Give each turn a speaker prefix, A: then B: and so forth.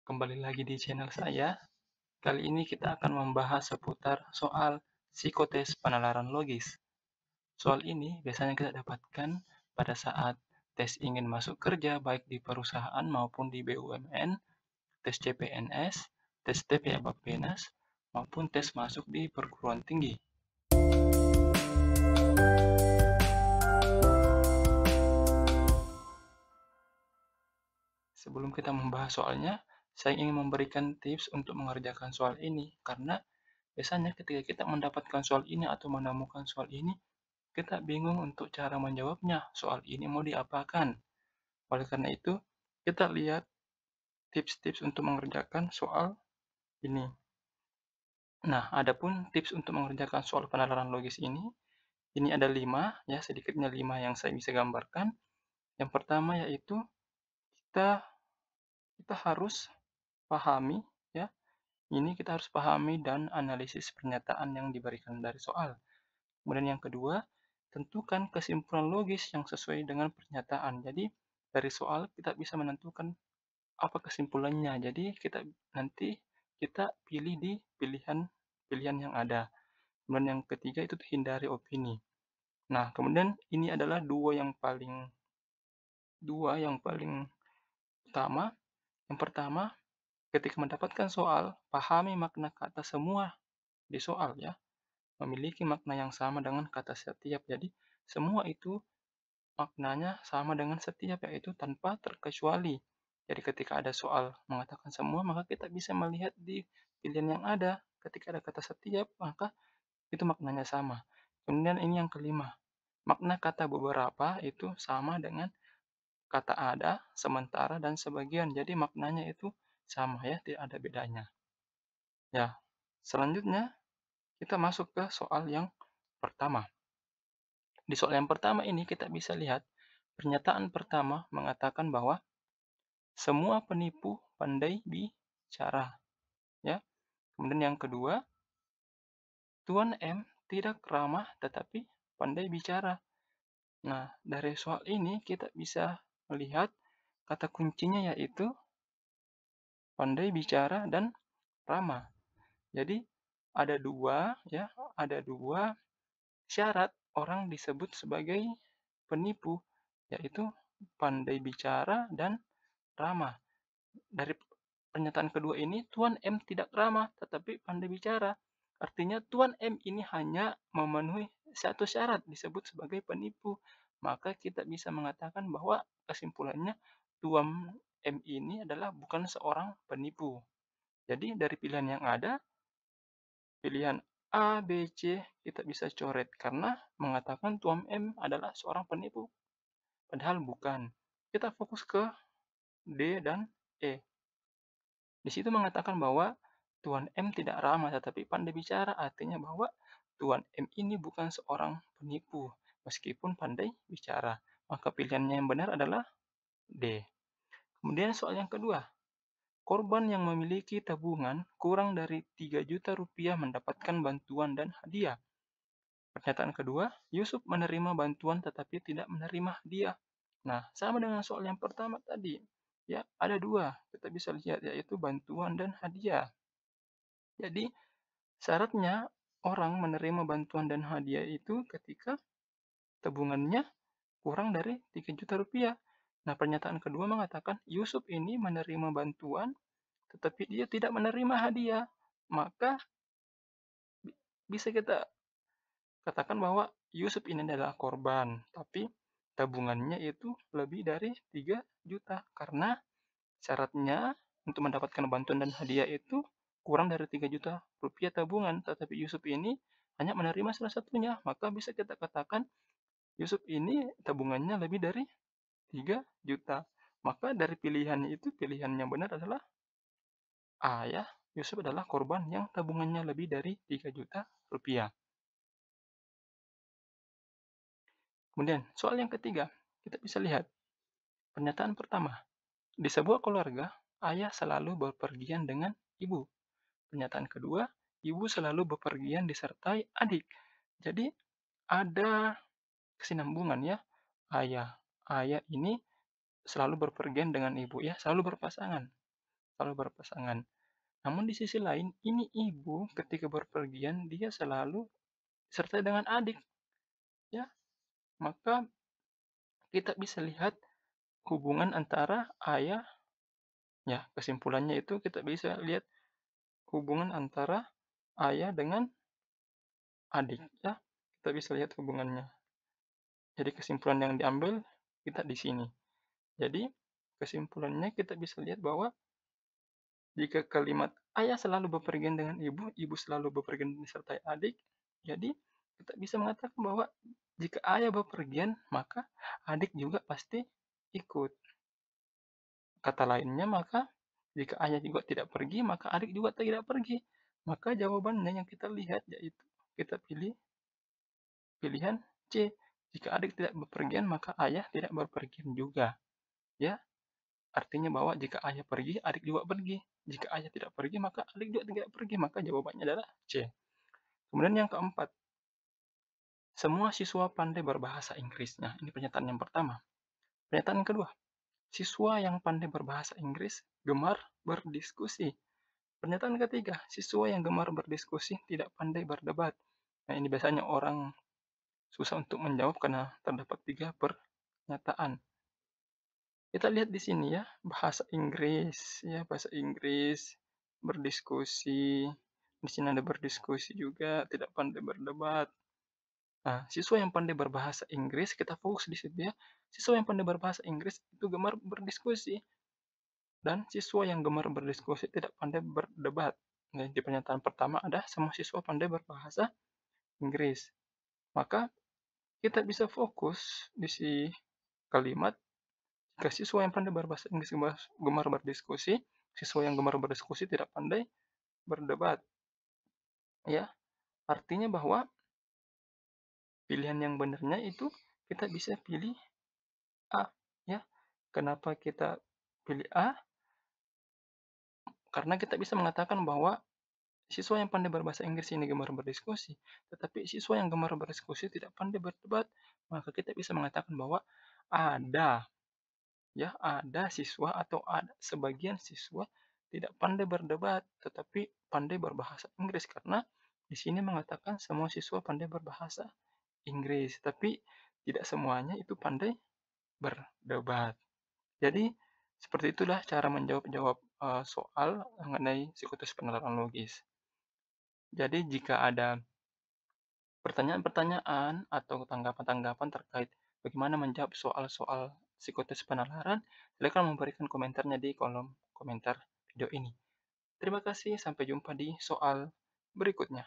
A: Kembali lagi di channel saya. Kali ini kita akan membahas seputar soal psikotes penalaran logis. Soal ini biasanya kita dapatkan pada saat tes ingin masuk kerja baik di perusahaan maupun di BUMN, tes CPNS, tes TPA Bappenas, maupun tes masuk di perguruan tinggi. Sebelum kita membahas soalnya, saya ingin memberikan tips untuk mengerjakan soal ini, karena biasanya ketika kita mendapatkan soal ini atau menemukan soal ini, kita bingung untuk cara menjawabnya, soal ini mau diapakan. Oleh karena itu, kita lihat tips-tips untuk mengerjakan soal ini. Nah, adapun tips untuk mengerjakan soal penalaran logis ini ada 5, ya, sedikitnya 5 yang saya bisa gambarkan. Yang pertama yaitu kita harus pahami, ya, ini kita harus pahami dan analisis pernyataan yang diberikan dari soal. Kemudian yang kedua, tentukan kesimpulan logis yang sesuai dengan pernyataan. Jadi, dari soal kita bisa menentukan apa kesimpulannya. Jadi, kita pilih di pilihan yang ada. Kemudian yang ketiga itu hindari opini. Nah, kemudian ini adalah dua yang paling utama. Yang pertama, ketika mendapatkan soal, pahami makna kata semua di soal, ya. Memiliki makna yang sama dengan kata setiap. Jadi, semua itu maknanya sama dengan setiap, yaitu tanpa terkecuali. Jadi ketika ada soal mengatakan semua, maka kita bisa melihat di pilihan yang ada. Ketika ada kata setiap, maka itu maknanya sama. Kemudian ini yang kelima, makna kata beberapa itu sama dengan kata ada, sementara, dan sebagian. Jadi maknanya itu sama, ya, tidak ada bedanya. Ya, selanjutnya kita masuk ke soal yang pertama. Di soal yang pertama ini kita bisa lihat pernyataan pertama mengatakan bahwa semua penipu pandai bicara, ya. Kemudian yang kedua, Tuan M tidak ramah tetapi pandai bicara. Nah, dari soal ini kita bisa melihat kata kuncinya yaitu pandai bicara dan ramah. Jadi ada dua syarat orang disebut sebagai penipu, yaitu pandai bicara dan ramah. Dari pernyataan kedua ini, Tuan M tidak ramah tetapi pandai bicara. Artinya Tuan M ini hanya memenuhi satu syarat disebut sebagai penipu. Maka kita bisa mengatakan bahwa kesimpulannya Tuan M ini adalah bukan seorang penipu. Jadi dari pilihan yang ada, pilihan A, B, C kita bisa coret karena mengatakan Tuan M adalah seorang penipu. Padahal bukan. Kita fokus ke D dan E. Di situ mengatakan bahwa Tuan M tidak ramah tetapi pandai bicara, artinya bahwa Tuan M ini bukan seorang penipu meskipun pandai bicara. Maka pilihannya yang benar adalah D. Kemudian soal yang kedua, korban yang memiliki tabungan kurang dari 3 juta rupiah mendapatkan bantuan dan hadiah. Pernyataan kedua, Yusuf menerima bantuan tetapi tidak menerima hadiah. Nah, sama dengan soal yang pertama tadi. Ya, ada dua, kita bisa lihat, yaitu bantuan dan hadiah. Jadi, syaratnya orang menerima bantuan dan hadiah itu ketika tabungannya kurang dari 3 juta rupiah. Nah, pernyataan kedua mengatakan Yusuf ini menerima bantuan tetapi dia tidak menerima hadiah. Maka bisa kita katakan bahwa Yusuf ini adalah korban, tapi tabungannya itu lebih dari 3 juta karena syaratnya untuk mendapatkan bantuan dan hadiah itu kurang dari 3 juta rupiah tabungan, tetapi Yusuf ini hanya menerima salah satunya. Maka bisa kita katakan Yusuf ini tabungannya lebih dari 3 juta. Maka dari pilihannya itu, pilihan yang benar adalah A, ya. Yusuf adalah korban yang tabungannya lebih dari 3 juta rupiah. Kemudian soal yang ketiga, kita bisa lihat pernyataan pertama. Di sebuah keluarga, ayah selalu bepergian dengan ibu. Pernyataan kedua, ibu selalu bepergian disertai adik. Jadi ada kesinambungan, ya. Ayah ini selalu berpergian dengan ibu, ya, selalu berpasangan. kalau berpasangan. Namun di sisi lain, ini ibu ketika berpergian dia selalu disertai dengan adik, ya. Maka kita bisa lihat hubungan antara ayah, ya kesimpulannya itu kita bisa lihat hubungan antara ayah dengan adik, ya. Kita bisa lihat hubungannya. Jadi kesimpulan yang diambil kita di sini. Jadi kesimpulannya kita bisa lihat bahwa jika kalimat ayah selalu bepergian dengan ibu, ibu selalu bepergian disertai adik, jadi kita bisa mengatakan bahwa jika ayah bepergian, maka adik juga pasti ikut. Kata lainnya, maka jika ayah juga tidak pergi, maka adik juga tidak pergi. Maka jawabannya yang kita lihat yaitu kita pilih pilihan C. Jika adik tidak bepergian, maka ayah tidak berpergian juga. Ya, artinya bahwa jika ayah pergi, adik juga pergi. Jika ayah tidak pergi, maka adik juga tidak pergi. Maka jawabannya adalah C. Kemudian yang keempat, semua siswa pandai berbahasa Inggris. Nah, ini pernyataan yang pertama. Pernyataan kedua, siswa yang pandai berbahasa Inggris gemar berdiskusi. Pernyataan ketiga, siswa yang gemar berdiskusi tidak pandai berdebat. Nah, ini biasanya orang susah untuk menjawab karena terdapat 3 pernyataan. Kita lihat di sini ya, bahasa Inggris, berdiskusi. Di sini ada berdiskusi juga, tidak pandai berdebat. Nah, siswa yang pandai berbahasa Inggris, kita fokus di situ ya. Siswa yang pandai berbahasa Inggris itu gemar berdiskusi. Dan siswa yang gemar berdiskusi tidak pandai berdebat. Nah, di pernyataan pertama ada semua siswa pandai berbahasa Inggris. Maka kita bisa fokus di si kalimat jika siswa yang pandai berbahasa Inggris gemar berdiskusi, siswa yang gemar berdiskusi tidak pandai berdebat. Ya, artinya bahwa pilihan yang benarnya itu kita bisa pilih A. Ya, kenapa kita pilih A? Karena kita bisa mengatakan bahwa siswa yang pandai berbahasa Inggris ini gemar berdiskusi, tetapi siswa yang gemar berdiskusi tidak pandai berdebat. Maka kita bisa mengatakan bahwa ada ada siswa atau ada sebagian siswa tidak pandai berdebat, tetapi pandai berbahasa Inggris karena di sini mengatakan semua siswa pandai berbahasa Inggris, tapi tidak semuanya itu pandai berdebat. Jadi seperti itulah cara menjawab soal mengenai psikotes penalaran logis. Jadi jika ada pertanyaan-pertanyaan atau tanggapan-tanggapan terkait bagaimana menjawab soal-soal psikotes penalaran, silakan memberikan komentarnya di kolom komentar video ini. Terima kasih, sampai jumpa di soal berikutnya.